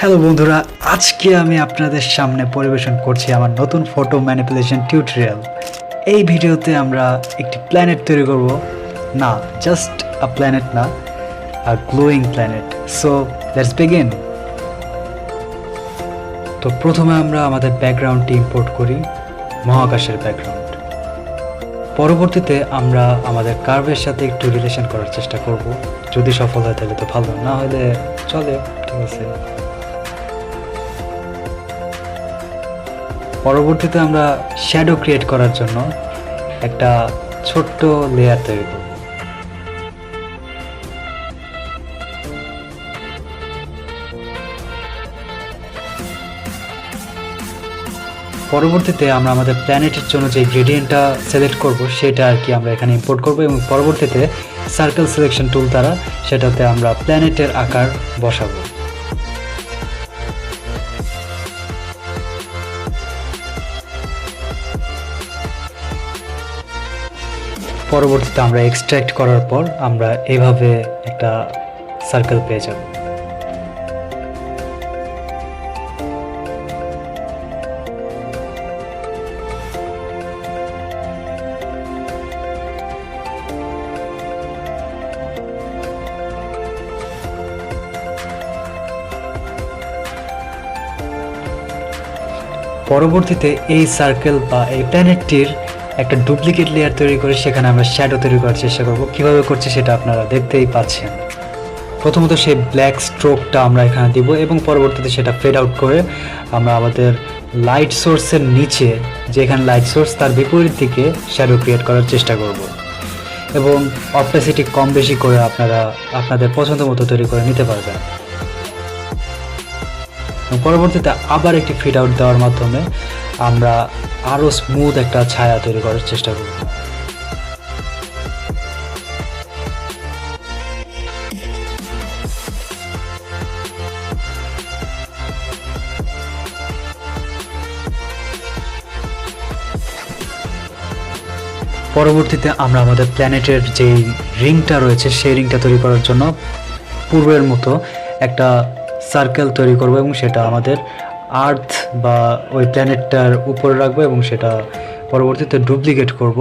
Hello বন্ধুরা, আজকে আমি আপনাদের সামনে পরিবেশন করছি আমার নতুন ফটো ম্যানিপুলেশন টিউটোরিয়াল। এই ভিডিওতে আমরা একটি প্ল্যানেট তৈরি করব, না জাস্ট আ প্ল্যানেট না, a glowing planet. So let's begin. তো প্রথমে আমরা আমাদের ব্যাকগ্রাউন্ডটি ইম্পোর্ট করি, মহাকাশের ব্যাকগ্রাউন্ড। পরবর্তীতে আমরা আমাদের কার্ভের সাথে একটু রিলেশন করার চেষ্টা করব। যদি সফল হয় তাহলে তো ভালো, না হলে চলে, ঠিক আছে। পরবর্তীতে আমরা শ্যাডো ক্রিয়েট করার জন্য একটা ছোট্ট লেয়ার তৈরি করব। পরবর্তীতে আমরা আমাদের প্ল্যানেটের জন্য যে গ্রেডিয়েন্টটা সিলেক্ট করব সেটা আর কি আমরা এখানে ইম্পোর্ট করব, এবং পরবর্তীতে সার্কেল সিলেকশন টুল দ্বারা সেটাতে আমরা প্ল্যানেটের আকার বসাবো। পরবর্তীতে আমরা এক্সট্রাক্ট করার পর আমরা এভাবে একটা সার্কেল পেয়ে যাব। পরবর্তীতে এই সার্কেল বা এই প্ল্যানেটটির একটা ডুপ্লিকেট লেয়ার তৈরি করে সেখানে আমরা শ্যাডো তৈরি করার চেষ্টা করব। কিভাবে করছি সেটা আপনারা দেখতেই পাচ্ছেন। প্রথমত সেই ব্ল্যাক স্ট্রোকটা আমরা এখানে দিব, এবং পরবর্তীতে সেটা ফেড আউট করে আমরা আমাদের লাইট সোর্সের নিচে, যেখানে লাইট সোর্স তার বিপরীত দিকে শ্যাডো ক্রিয়েট করার চেষ্টা করব, এবং অপেসিটি কম বেশি করে আপনারা আপনাদের পছন্দ মতো তৈরি করে নিতে পারবেন। পরবর্তীতে আবার একটি ফিট আউট দেওয়ার মাধ্যমে আমরা আরও স্মুথ একটা ছায়া তৈরি করার চেষ্টা করব। পরবর্তীতে আমরা আমাদের প্ল্যানেটের যে রিংটা রয়েছে সেই রিংটা তৈরি করার জন্য পূর্বের মতো একটা সার্কেল তৈরি করব, এবং সেটা আমাদের আর্থ বা ওই প্ল্যানেটটার উপরে রাখবো, এবং সেটা পরবর্তীতে ডুপ্লিকেট করব।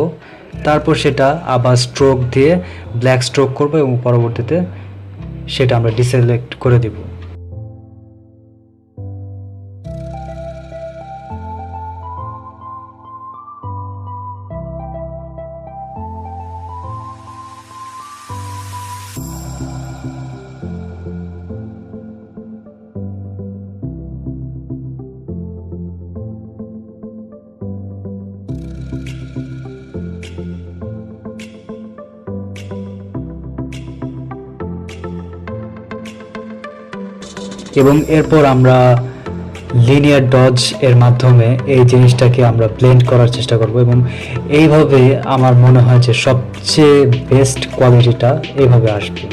তারপর সেটা আবার স্ট্রোক দিয়ে ব্ল্যাক স্ট্রোক করব, এবং পরবর্তীতে সেটা আমরা ডিসেলেক্ট করে দিব। এবং এরপর আমরা লিনিয়ার ডজ এর মাধ্যমে এই জিনিসটাকে আমরা ব্লেন্ড করার চেষ্টা করব, এবং এইভাবে আমার মনে হয় যে সবচেয়ে বেস্ট কোয়ালিটিটা এইভাবে আসবে।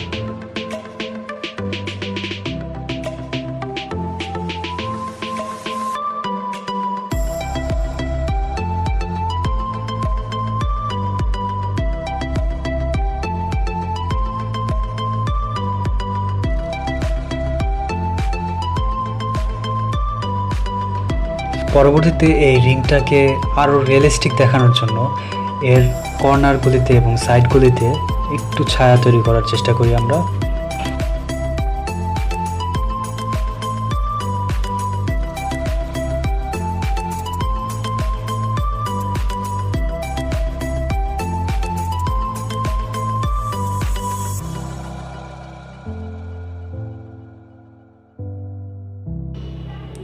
পরবর্তীতে এই রিংটাকে আরও রিয়েলিস্টিক দেখানোর জন্য এর কর্নারগুলিতে এবং সাইডগুলিতে একটু ছায়া তৈরি করার চেষ্টা করি আমরা।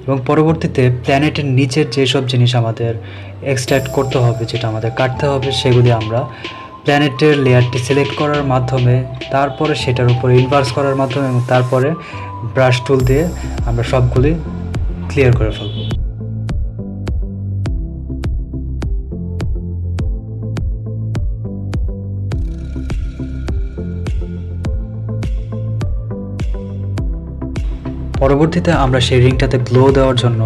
এবং পরবর্তীতে প্ল্যানেটের নিচের যেসব জিনিস আমাদের এক্সট্রাক্ট করতে হবে, যেটা আমাদের কাটতে হবে, সেগুলি আমরা প্ল্যানেটের লেয়ারটি সিলেক্ট করার মাধ্যমে, তারপরে সেটার উপরে ইনভার্স করার মাধ্যমে, এবং তারপরে ব্রাশ টুল দিয়ে আমরা সবগুলি ক্লিয়ার করে ফেলব। পরবর্তীতে আমরা সেই রিংটাতে গ্লো দেওয়ার জন্য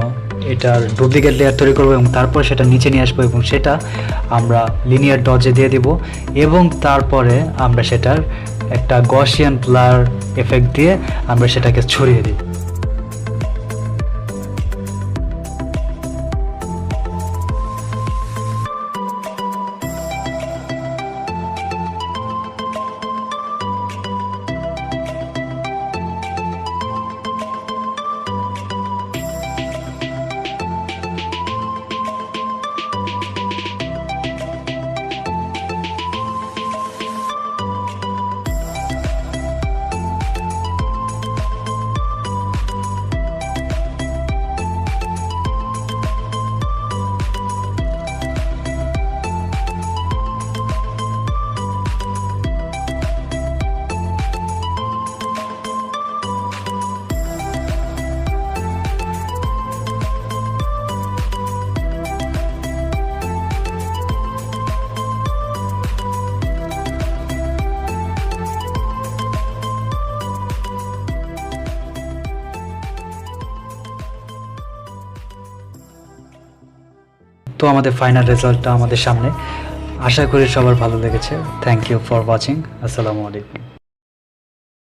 এটার ডুপ্লিকেট লেয়ার তৈরি করব, এবং তারপর সেটা নিচে নিয়ে আসবো, এবং সেটা আমরা লিনিয়ার ডজে দিয়ে দিব, এবং তারপরে আমরা সেটার একটা গসিয়ান ব্লার এফেক্ট দিয়ে আমরা সেটাকে ছড়িয়ে দিই। তো আমাদের ফাইনাল রেজাল্টটা আমাদের সামনে। আশা করি সবার ভালো লেগেছে। Thank you for watching. আসসালামু আলাইকুম।